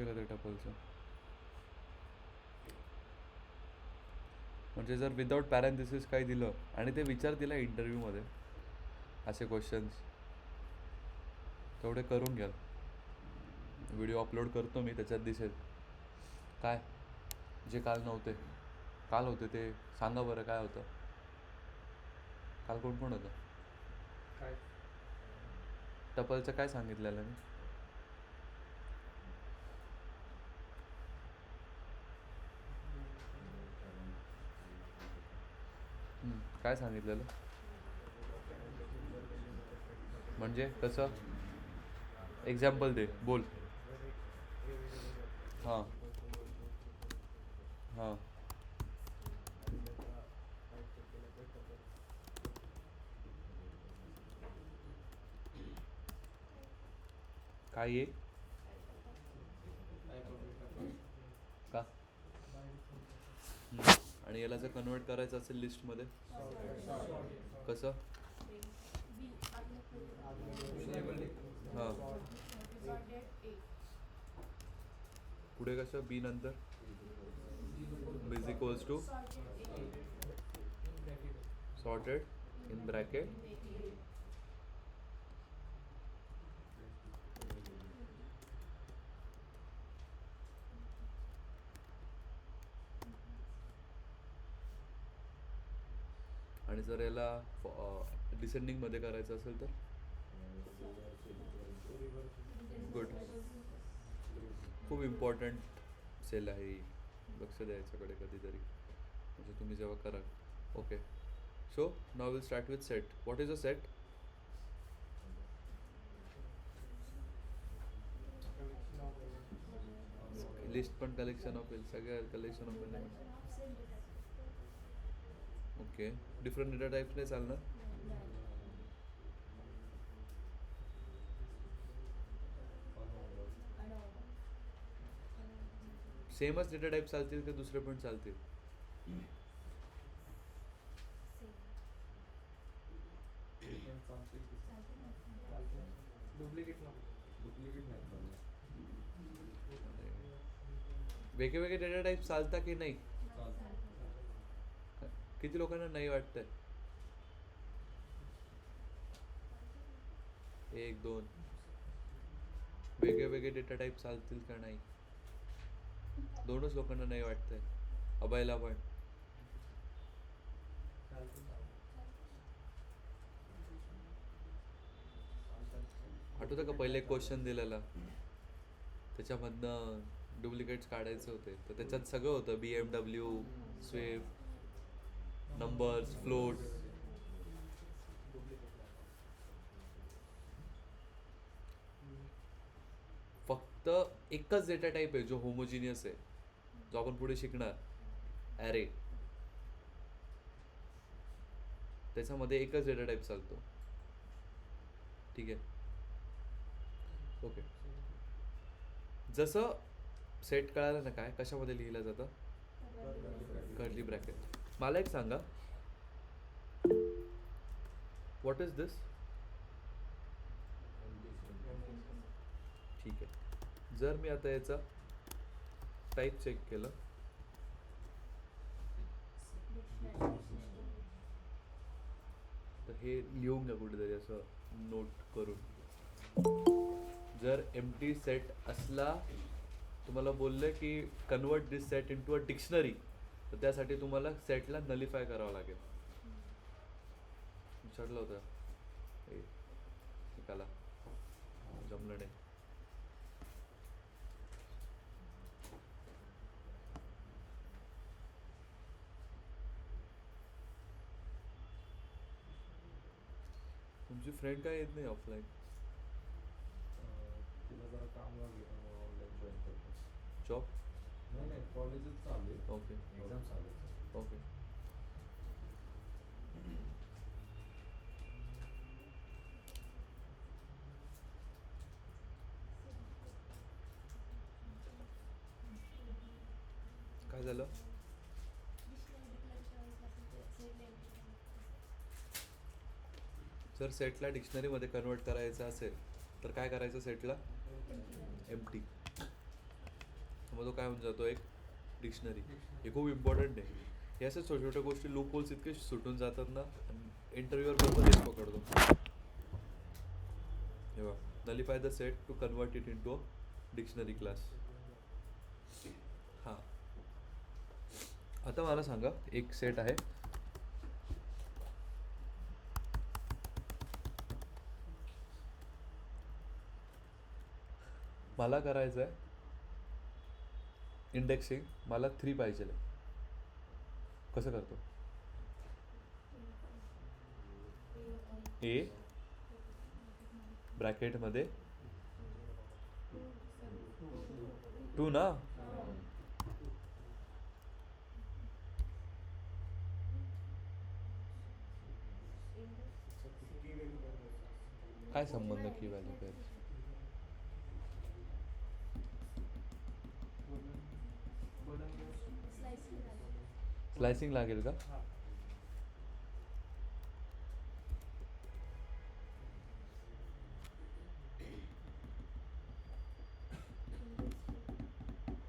केलं ते टपलचं? म्हणजे जर विदाउट पॅरेंथिसिस काही दिलं आणि ते विचारतील इंटरव्ह्यूमध्ये असे क्वेश्चन्स, तेवढे करून घ्या. व्हिडिओ अपलोड करतो मी, त्याच्यात दिसेल. काय जे काल नव्हते, काल होते ते सांगा बरं. काय होतं काल? कोण कोण होतं? काय टपलचं काय सांगितलेलं मी? काय सांगितलेलं? म्हणजे कसं? एक्झाम्पल दे, बोल. हां हां काय आहे का? आणि याला जर कन्वर्ट करायचं असेल लिस्टमध्ये, कसं? हां, पुढे कसं? बी नंतर is equals to sorted in bracket आणि जर याला डिसेंडिंगमध्ये करायचं असेल तर गुड. खूप इम्पॉर्टंट सेल आहे ही, लक्ष द्यायच्याकडे कधीतरी, म्हणजे तुम्ही जेव्हा कराल. Okay, so now will start with set. What is a set? List पण कलेक्शन ऑफ एल, सगळ्या collection of element. Okay, different data types नाही चालणार? सेमच डेटा टाइप चालतील की दुसरे पण चालतील? डुप्लिकेट नाही. वेगळे डेटा टाइप चालता की नाही? किती लोकांना नाही वाटतंय? 1 2. वेगळे डेटा टाइप चालतील का नाही? 2च लोकांना नाही वाटतंय. अभयला पण. आठवतं का पहिले क्वेश्चन दिलेला, त्याच्यामधनं डुप्लिकेट्स काढायचे होते, तर त्याच्यात सगळं होतं. BMW, Swift, numbers, float. फक्त एकच डेटा टाइप आहे जो होमोजिनियस आहे, जो आपण पुढे शिकणार, ॲरे. त्याच्यामध्ये एकच डेटा टाइप चालतो. ठीक आहे, ओके. जसं सेट कळालं ना, काय कशामध्ये लिहिलं जातं? Curly bracket. मला एक सांगा, व्हॉट इज दिस? ठीक आहे, जर मी आता याचा टाईप चेक केलं, तर हे लिहून घ्या कुठेतरी असं नोट करून. जर एम्प्टी सेट असला, तुम्हाला बोललं की convert this set into a dictionary, तर त्यासाठी तुम्हाला सेटला नलिफाय करावं लागेल. विचारलं होतं एकाला, जमलं नाही. तुमची फ्रेंड काय येत नाही ऑफलाईन? तिला जरा काम ऑनलाईन जॉईन करतो. जॉब? नाही, कॉलेजच चालू आहे. ओके एक्झाम चालू आहे. ओके. काय झालं? जर सेटला डिक्शनरीमध्ये कन्वर्ट करायचं असेल तर काय करायचं? सेटला एम्प्टी. मग तो काय होऊन जातो एक डिक्शनरी. हे खूप इम्पॉर्टंट आहे. हे अशा छोट्या छोट्या गोष्टी लूप होल्स इतके सुटून जातात ना, इंटरव्ह्यूवर बरोबर हेच पकडतो. हे बघ, nullify the set to convert it into a dictionary class. हां, आता मला सांगा, एक सेट आहे. मला करायचं आहे इंडेक्सिंग. मला 3 पाहिजे. कसं करतो? ए ब्रॅकेटमध्ये 2 ना. काय संबंध की व्हॅल्यू पेअर? स्लायसिंग लागेल का?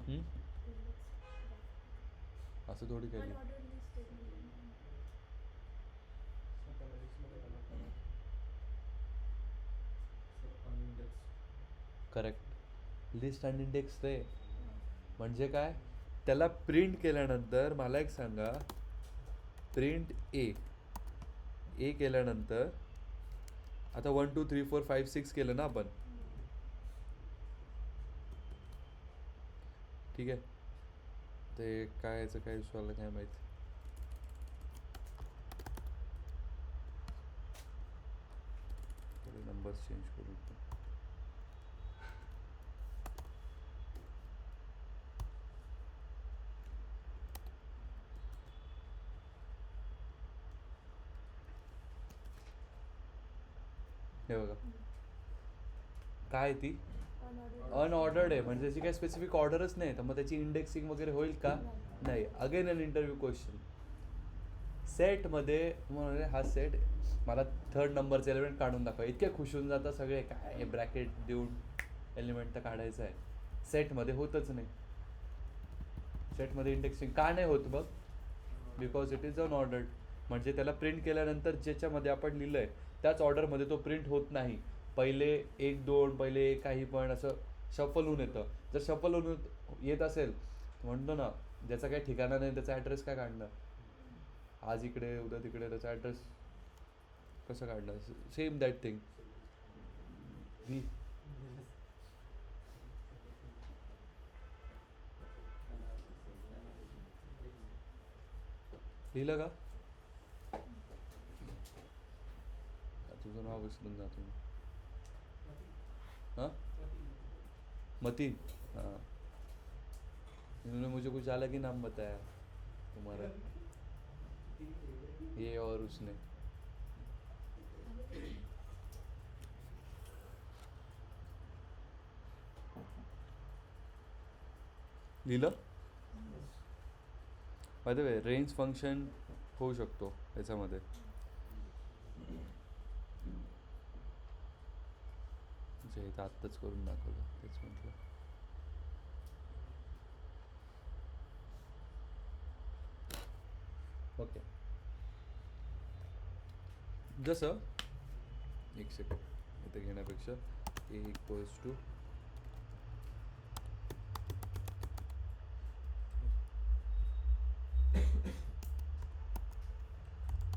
हम्म? असं थोडी काही. करेक्ट. लिस्ट आणि इंडेक्स रे. म्हणजे काय? त्याला प्रिंट केल्यानंतर मला एक सांगा, प्रिंट ए केल्यानंतर आता 1 2 3 4 5 6 केलं ना आपण. ठीक आहे. ते काय याचं काय इश्यू आलं काय माहिती. थोडे नंबर्स चेंज करू. हे बघा, काय ती अनऑर्डर्ड आहे. म्हणजे त्याची काही स्पेसिफिक ऑर्डरच नाही. तर मग त्याची इंडेक्सिंग वगैरे होईल का? नाही. Again an interview question. सेटमध्ये म्हणजे हा सेट मला 3rd नंबरचे एलिमेंट काढून दाखवा. इतके खुश होऊन जातात सगळे. काय ब्रॅकेट देऊन एलिमेंट तर काढायचं आहे. सेटमध्ये होतच नाही. सेटमध्ये इंडेक्सिंग का नाही होत बघ? Because it is unordered. म्हणजे त्याला प्रिंट केल्यानंतर ज्याच्यामध्ये आपण लिहिलं आहे त्याच ऑर्डरमध्ये तो प्रिंट होत नाही. पहिले 1 2 पहिले काही पण असं शफल होऊन येतं. जर शफल होऊन येत असेल म्हणतो ना, ज्याचा काही ठिकाणा नाही त्याचा ॲड्रेस काय काढणार? आज इकडे उद्या तिकडे त्याचा ॲड्रेस कसं काढणार? Same that thing. लिहिलं का? तुझं नाव विसरून जातो मी. हाँ मतीन. हाँ, इन्होंने मुझे कुछ अलग ही नाम बताया तुम्हारा, ये और उसने. लिहिलं? By the way range function होऊ शकतो याच्यामध्ये. जे इथं आत्ताच करून दाखवलं तेच म्हटलं. ओके, जसं एक सेकंड इथे घेण्यापेक्षा ए इक्वल्स टू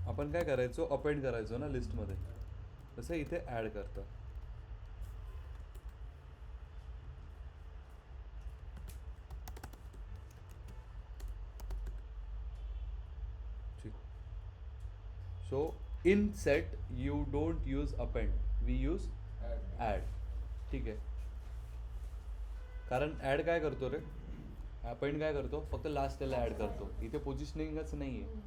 आपण काय करायचो, अपेंड करायचो ना लिस्टमध्ये, तसं इथे ॲड करतं. So in set you don't use append, we use add. ठीक आहे. कारण ॲड काय करतो रे, अपेंड काय करतो, फक्त लास्ट त्याला ॲड करतो. इथे पोझिशनिंगच नाही आहे.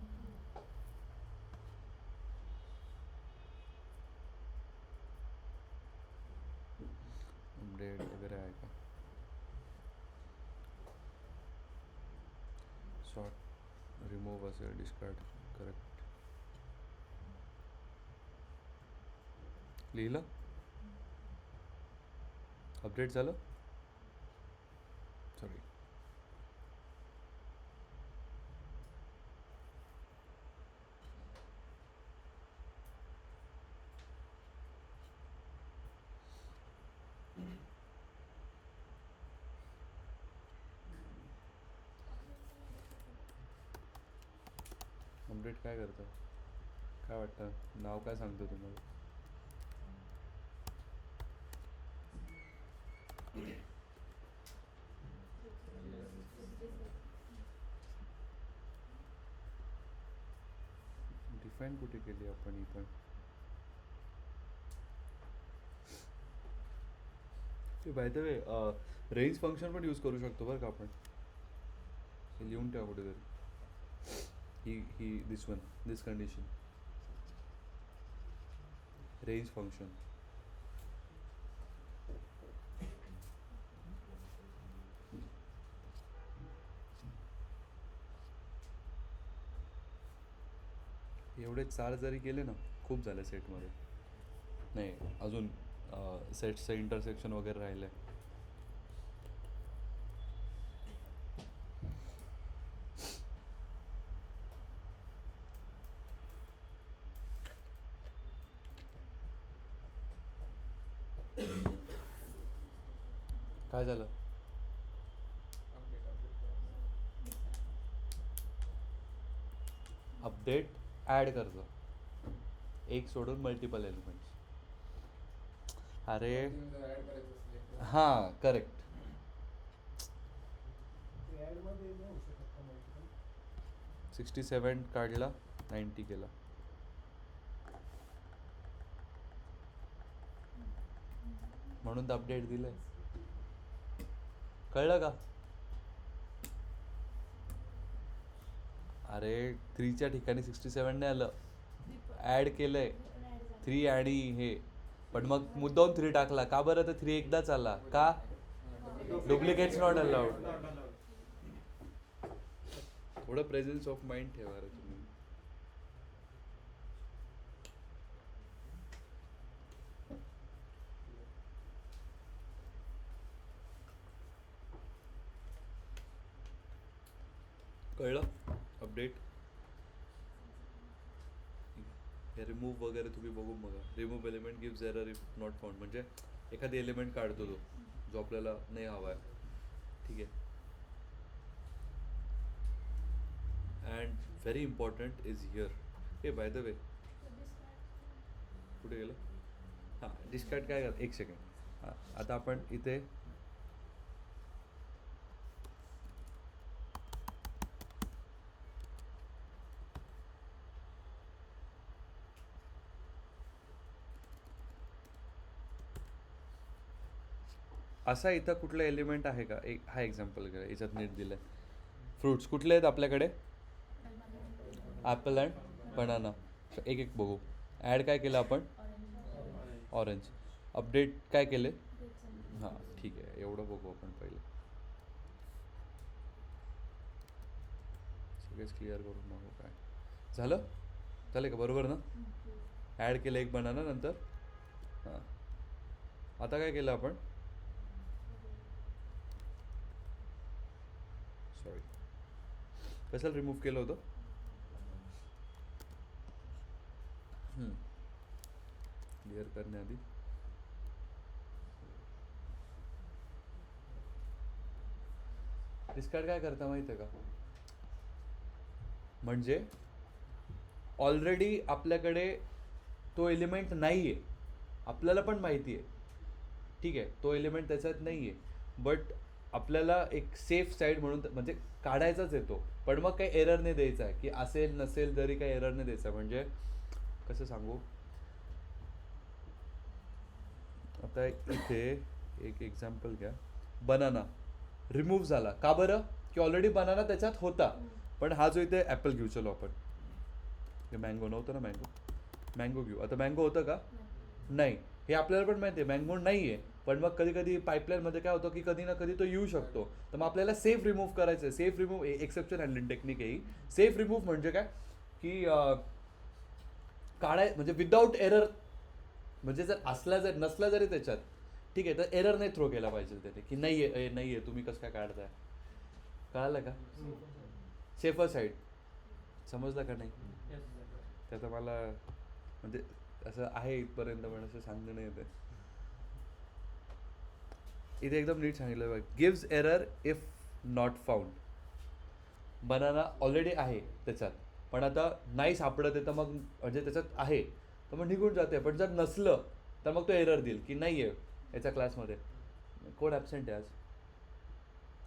डेट वगैरे आहे का? सॉर्ट रिमूव्ह असेल, डिस्कार्ड. करेक्ट. लिहिलं? अपडेट झालं? सॉरी. अपडेट काय करतं, काय वाटतं, नाव काय सांगतो तुम्हाला? डिफाईन कुठे केली आपण ही पण? By the way range function पण यूज करू शकतो बरं का आपण. हे लिहून ठेवा कुठेतरी. ही दिस वन, दिस कंडिशन, रेंज फंक्शन. एवढे 4 जरी केले ना खूप झालं सेटमध्ये. नाही अजून सेट्सचं इंटरसेक्शन वगैरे राहिलं आहे. काय झालं? अपडेट ॲड करतो, एक सोडून मल्टिपल एलिमेंट्स. अरे हां करेक्ट. 67 काढला, 90 केला. म्हणून तर अपडेट दिलंय. कळलं का? अरे 3च्या ठिकाणी 67 नाही आलं, ॲड केलंय 3 आणि हे. पण मग मुद्दाम 3 टाकला का बरं? तर 3 एकदाच आला का? Duplicates not allowed. थोडं प्रेझेन्स ऑफ माइंड ठेवा रे तुम्ही. कळलं? अपडेट हे रिमूव्ह वगैरे तुम्ही बघून बघा. Remove element gives error if not found, म्हणजे एखादी एलिमेंट काढतो तो जो आपल्याला नाही हवा आहे. ठीक आहे. And very important is here. हे बाय द वे कुठे गेलं? हां डिस्कार्ड काय कर, एक सेकंड. हां आता आपण इथे असा इथं कुठलं एलिमेंट आहे का? एक हा एक्झाम्पल करा, याच्यात नीट दिलं आहे. फ्रुट्स कुठले आहेत आपल्याकडे? Apple and banana. एक एक बघू. ॲड काय केलं आपण? ऑरेंज. अपडेट काय केले? हां ठीक आहे, एवढं बघू आपण पहिले. सगळेच क्लिअर करून नको. काय झालं? झालं का? बरोबर ना? ॲड केलं एक बनाना नंतर. हां आता काय केलं आपण? सॉरी, कशाला रिमूव्ह केलं होतं? क्लिअर करण्याआधी डिस्कार्ड काय करता माहिती आहे का? म्हणजे ऑलरेडी आपल्याकडे तो एलिमेंट नाही आहे, आपल्याला पण माहिती आहे. ठीक आहे, तो एलिमेंट त्याच्यात नाही आहे, बट आपल्याला एक सेफ साईड म्हणून म्हणजे काढायचाच येतो. पण मग काही एरर नाही द्यायचा आहे, की असेल नसेल तरी काही एरर नाही द्यायचा. म्हणजे कसं सांगू? आता इथे एक एक्झाम्पल घ्या. बनाना रिमूव्ह झाला का बरं? की ऑलरेडी बनाना त्याच्यात होता. पण हा जो इथे ॲपल घेऊ, चलो आपण हे मँगो नव्हतं ना, मँगो घेऊ. आता मँगो होतं का? नाही. हे आपल्याला पण माहिती आहे मँगो नाही आहे. पण मग कधी कधी पाईपलाईनमध्ये काय होतं की कधी ना कधी तो येऊ शकतो. तर मग आपल्याला सेफ रिमूव्ह करायचं आहे. Safe remove exception handling technique आहे ही. सेफ रिमूव्ह म्हणजे काय की म्हणजे विदाऊट एरर, म्हणजे जर असला जर नसला जरी त्याच्यात, ठीक आहे, तर एरर नाही थ्रो केला पाहिजे त्याने की नाही आहे नाही आहे, तुम्ही कसं काय काढताय. कळालं का? Safer side. समजलं का नाही? त्याचं मला म्हणजे असं आहे इथपर्यंत, पण असं सांगणं नाही येते. इथे एकदम नीट सांगितलं बघ. Gives error if not found. Banana already आहे त्याच्यात, पण आता नाही सापडत आहे तर मग म्हणजे त्याच्यात आहे तर मग निघून जाते. पण जर नसलं तर मग तो एरर देईल की नाही आहे याच्या क्लासमध्ये. कोण ॲबसेंट आहे आज?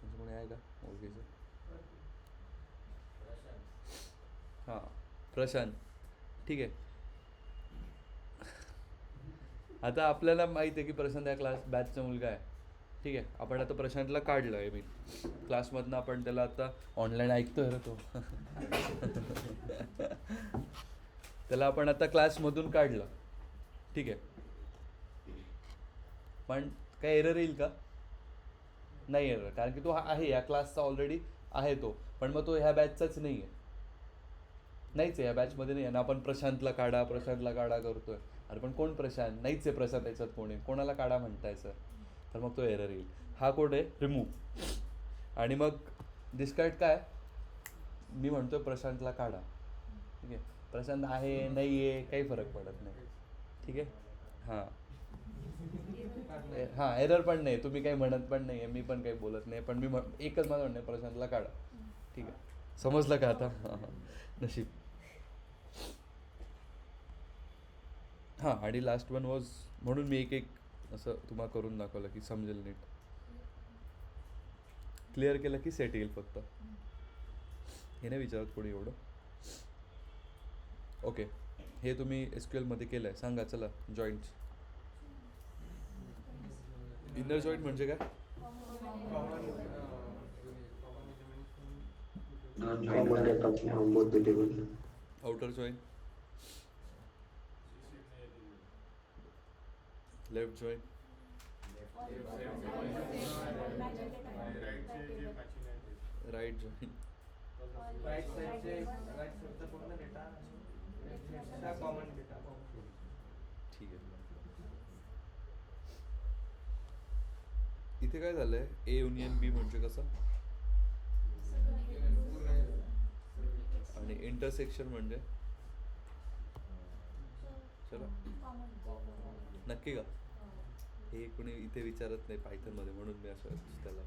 तुमचं कोणी आहे का ओळखीचं? हां प्रशांत. ठीक आहे. आता आपल्याला माहिती आहे की प्रशांत या क्लास बॅचचा मुलगा आहे. ठीक आहे, आपण आता प्रशांतला काढलं आहे मी क्लासमधनं. आपण त्याला आता ऑनलाईन ऐकतोय रे तो. त्याला आपण आता क्लासमधून काढलं. ठीक आहे, पण काय एरर येईल का? नाही एरर, कारण की तो आहे या क्लासचा ऑलरेडी आहे तो. पण मग तो ह्या बॅचचाच नाही आहे, नाहीच आहे या बॅचमध्ये नाही आहे ना. आपण प्रशांतला काढा करतोय. अरे पण कोण प्रशांत? नाहीच आहे प्रशांत याच्यात. कोणी कोणाला काढा म्हणताय सर? तर मग तो एरर येईल. हा कोड आहे रिमूव्ह. आणि मग डिस्कार्ड काय? मी म्हणतोय प्रशांतला काढा. ठीक आहे, प्रशांत आहे नाही आहे काही फरक पडत नाही. ठीक आहे. हां हां एरर पण नाही, तुम्ही काही म्हणत पण नाही आहे, मी पण काही बोलत नाही. पण मी एकच माझं म्हणणं आहे, प्रशांतला काढा. ठीक आहे, समजलं का आता? हां हां नशीब. हां आणि लास्ट वन वॉज, म्हणून मी एक एक असं तुम्हाला करून दाखवलं की समजेल नीट. क्लिअर केलं की सेट येईल फक्त. हे नाही विचारत कोणी एवढं. ओके, हे तुम्ही SQL मध्ये केलं आहे. सांगा चला जॉईंट्स. इनर जॉईंट म्हणजे काय? Common data from both the tables. Outer joint, left joint, right joint. Right साईडचा पूर्ण डेटा कॉमन डेटा. ठीक आहे. इथे काय झालंय, A युनियन B म्हणजे कसं, आणि इंटरसेक्शन म्हणजे चला नक्की का? हे कोणी इथे विचारत नाही पायथनमध्ये, म्हणून मी असं त्याला,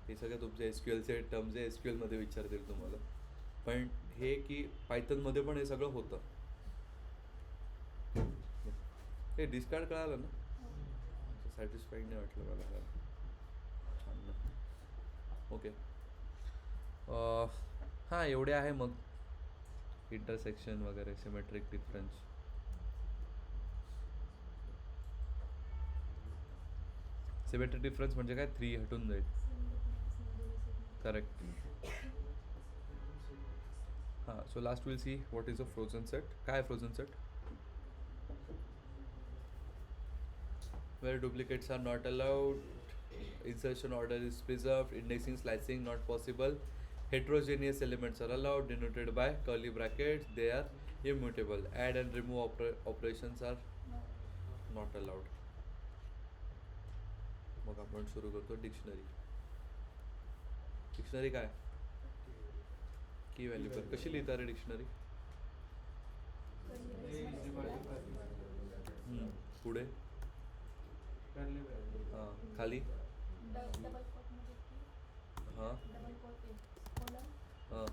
हे सगळे तुमचे SQLचे टर्म्स आहे, SQLमध्ये विचारतील तुम्हाला. पण हे की पायथनमध्ये पण हे सगळं होतं. हे डिस्कार्ड कळालं ना? सॅटिस्फाईड नाही वाटलं मला काय. छान ना. ओके. हां एवढे आहे मग, इंटरसेक्शन वगैरे, सिमेट्रिक डिफरन्स. सिमेट्रिक डिफरन्स म्हणजे काय? 3 हटून जाईल. करेक्ट. हां so last will see what is a frozen set. काय frozen set? Where duplicates are not allowed, insertion order is preserved, indexing slicing not possible, heterogeneous elements are allowed, denoted by curly brackets, they are immutable, add and remove operations are not allowed. मग आपण सुरू करतो dictionary. Dictionary काय? की value पर कशी लिहिता रे dictionary? पुढे हां खाली हां हां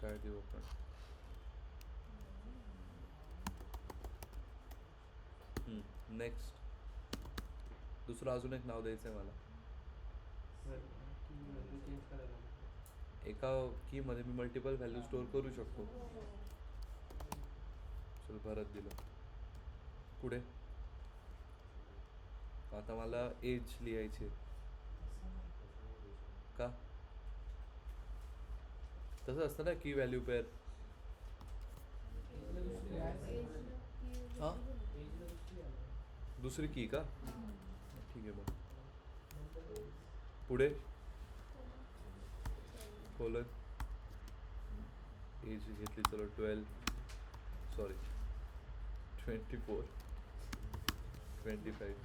काय देऊ आपण? नेक्स्ट दुसरं अजून एक नाव द्यायचं आहे मला. एका कीमध्ये मी मल्टिपल व्हॅल्यू स्टोअर करू शकतो. चल परत दिलं. पुढे आता मला एज लिहायची आहे. का? तसं असतं ना की व्हॅल्यू पेअर. हां दुसरी की का? ठीक आहे मग पुढे कोलन एज घेतली. चलो 24 25.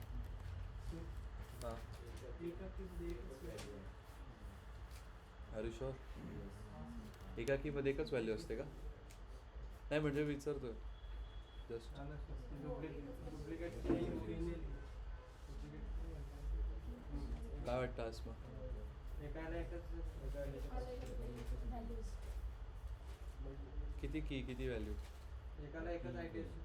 हां आर यू शुअर? एका कीमध्ये एकच व्हॅल्यू असते का? नाही म्हणजे विचारतोय जस्ट. काय वाटतं आसमा? एकाला एकच किती की किती व्हॅल्यू? एकाला एकच आयडी असू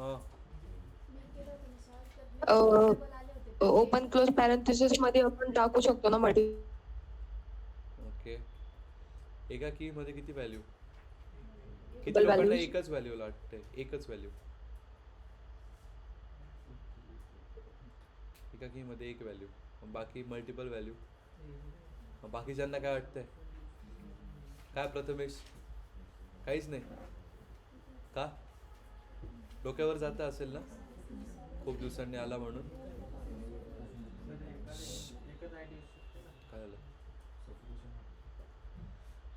हां ओपन क्लोज पॅरेंथेसिस मध्ये आपण टाकू शकतो ना मल्टी. ओके. एका की मध्ये किती व्हॅल्यू? किती Multiple लोकांना values. एकच व्हॅल्यू लागते? एकच व्हॅल्यू. एका की मध्ये एक व्हॅल्यू, बाकी मल्टिपल व्हॅल्यू. बाकीच्यांना काय वाटतंय? काय प्रथमेश? काहीच नाही का? डोक्यावर जातं असेल ना खूप दिवसांनी आला म्हणून. एकच आयडी असू शकते ना. काय झालं?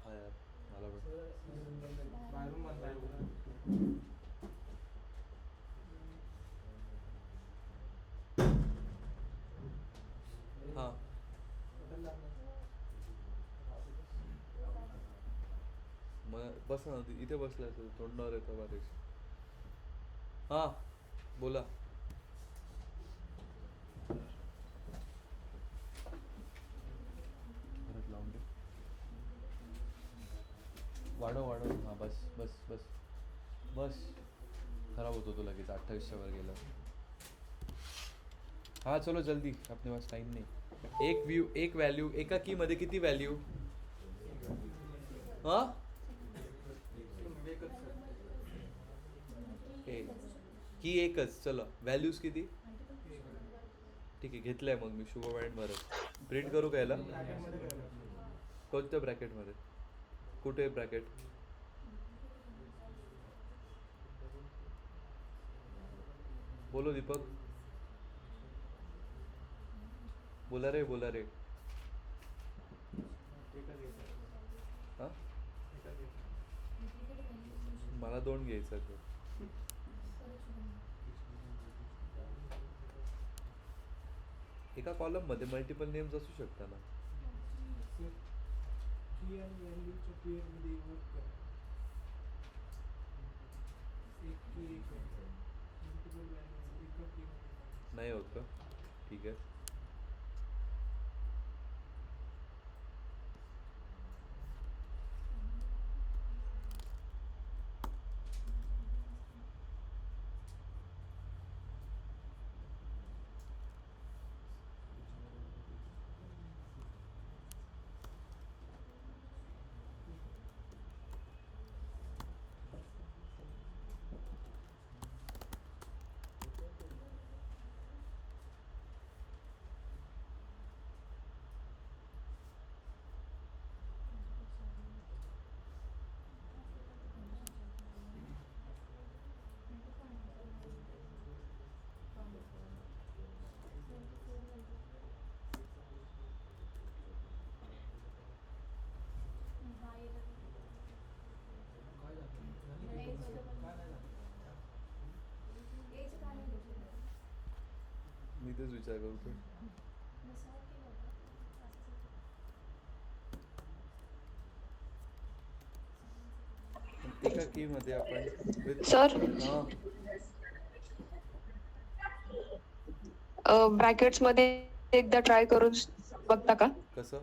हा यार मला पण बाहेरून बनलाय हां मग बस ना इथे बसला असेल तोंडावर येतं बारीक. हां बोला. परत लावून दे. वाढव हां बस बस बस बस. खराब होतो तो लगेच 28च्या वर गेला. हाँ चलो जल्दी, अपने पास टाइम नहीं. एक व्यू एक व्हॅल्यू. एका की मध्ये किती व्हॅल्यू? हां एकच की एकच. चलो व्हॅल्यूज किती? ठीक आहे घेतलंय मग मी शुभ मॅडम भरत. प्रिंट करू का याला? ब्रॅकेटमध्ये करायला. कोणत्या ब्रॅकेटमध्ये? कुठे ब्रॅकेट? बोलो दीपक. बोला रे एकच घ्यायचं. हां एकच घ्यायचं. मला 2 घ्यायचं आहे. एका कॉलम मध्ये मल्टिपल नेम्स असू शकतात ना. की आणि व्हॅल्यूच्या पेअरमध्ये वर्क करा. एक की एक मल्टिपल व्हॅल्यू एका कीमध्ये. नाही होत का? ठीक आहे. मी तेच विचार करतो. एका की मध्ये आपण सर हां ब्रॅकेट्स मध्ये एकदा ट्राय करून बघता का? कसं?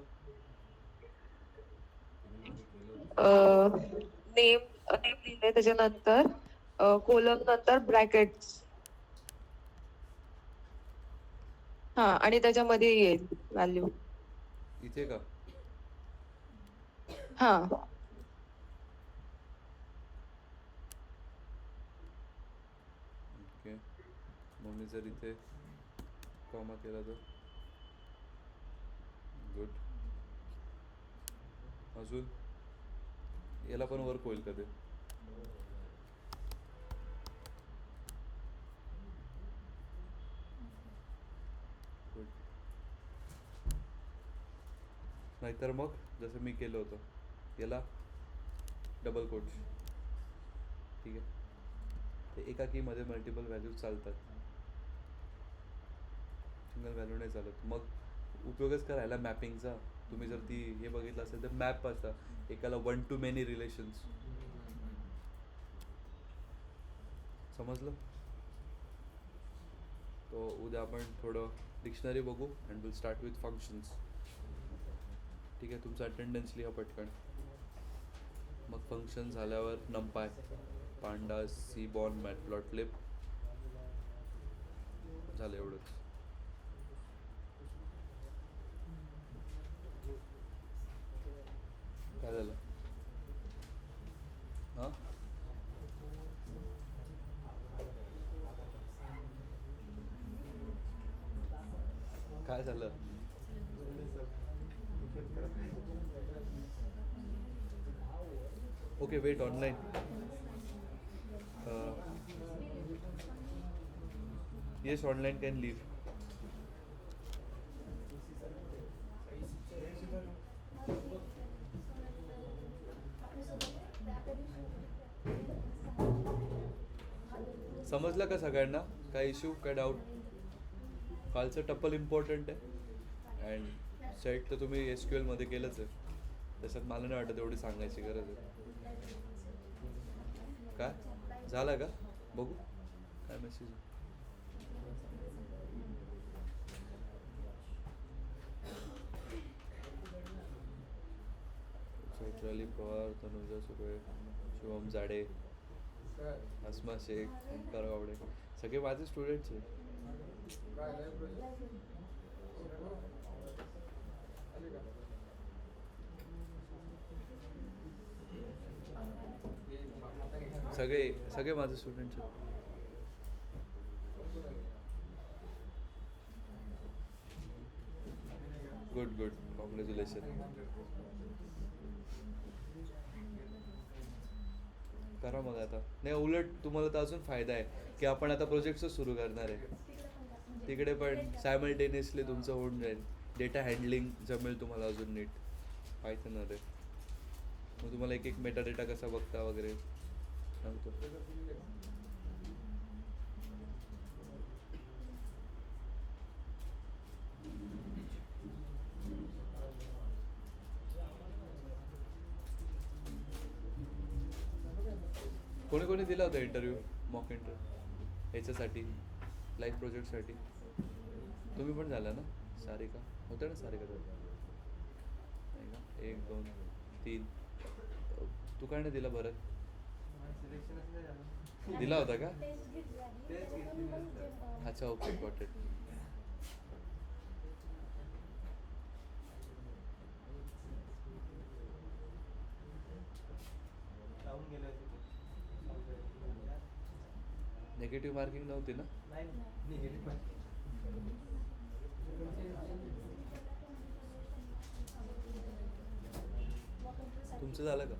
नेम लिहिलंय त्याच्यानंतर कोलम नंतर ब्रॅकेट्स. हा आणि त्याच्यामध्ये येईल व्हॅल्यू. इथे का? हा ओके. मग मी जर इथे कॉमा केला तर गुड. अजून याला पण वर्क होईल का ते? गुड. नाहीतर मग जसं मी केलं होतं याला डबल कोट्स. ठीक आहे. ते एका कीमध्ये मल्टिपल व्हॅल्यूज चालतात, सिंगल व्हॅल्यू नाही चालत. मग उपयोगच करायला मॅपिंगचा. तुम्ही जर ती हे बघितलं असेल तर मॅप असता एकाला 1 to many रिलेशन्स. समजलं? तो उद्या आपण थोडं डिक्शनरी बघू and will start with functions. ठीक आहे, तुमचं अटेंडन्स लिहा पटकन. मग फंक्शन झाल्यावर numpy, pandas, seaborn, matplotlib झालं एवढंच. काय झालं? हां काय झालं? Okay wait online. Yes online can leave. समजलं का सगळ्यांना? काय इश्यू, काय डाऊट? कालचं टप्पल इम्पॉर्टंट आहे अँड सेट तर तुम्ही SQL मध्ये केलंच आहे. त्याच्यात मला नाही वाटत एवढी सांगायची गरज आहे. काय झालं का? बघू काय मेसेज. चैत्राली पवार, तनुजा सुरे, शिवम जाडे, अस्मा शेख, ओंकार गावडे सगळे माझे स्टुडंट्स आहेत. सगळे सगळे माझे स्टुडंट्स आहेत. Good good, congratulation. करा मग आता. नाही उलट तुम्हाला तर अजून फायदा आहे की आपण आता प्रोजेक्टच सुरू करणार आहे. तिकडे पण सायमल्टेनियसली तुमचं होऊन जाईल. डेटा हँडलिंग जमेल तुम्हाला अजून नीट पायथनमध्ये. मग तुम्हाला एक एक मेटा डेटा कसा बघता वगैरे सांगतो. कोणी कोणी दिला होता इंटरव्ह्यू, मॉक इंटरव्ह्यू ह्याच्यासाठी, लाईफ प्रोजेक्टसाठी? तुम्ही पण झाला ना? सारिका होतं ना? सारिका नाही का? 1 2 3. तू काय नाही दिला बरं? सिलेक्शनच नाही झालं. दिला होता का? टेस्ट घेतली आधी. तेच घेतली त्याच्यातून मग नंतर. अच्छा ओके गॉट इट. लावून गेले होते ते. नेगेटिव्ह मार्किंग नव्हती ना? नाही निगेटिव्ह मार्किंग. तुमचं झालं का?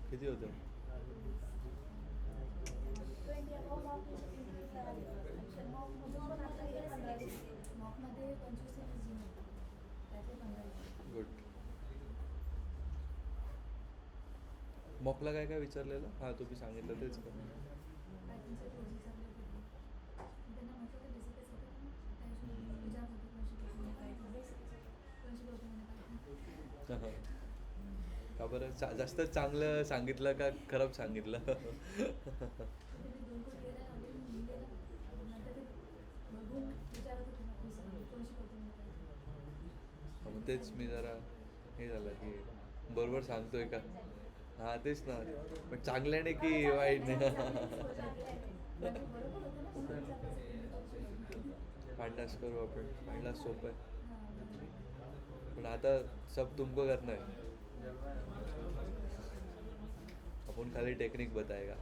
किती होतं? 20 अबाव मॉकमध्ये 25 रिझ्यूम होते. त्याचे 15. गुड. मॉकला काय काय विचारलेलं? हां तुम्ही सांगितलं तेच का? पायथनचे प्रोजेक्ट आपले होते. त्यांना म्हटलं ते बेसिकच होतं पण त्याशी विचारत होते कोणशी होते म्हणे पायथन. का बरं? जास्त चांगलं सांगितलं का खराब सांगितलं? ते 2 कोट गेला आणि लिहिलेलं. नंतर ते बघून विचारत होते ना कोणशी होते म्हणे पायथन. मग तेच मी जरा हे झालं की बरोबर सांगतोय का? हां तेच ना. पण चांगल्याने की वाईटने? पांडास करू आपण. पांडास सोपं आहे पण आता सब तुमको करना है. अपन खाली टेक्निक बताएगा.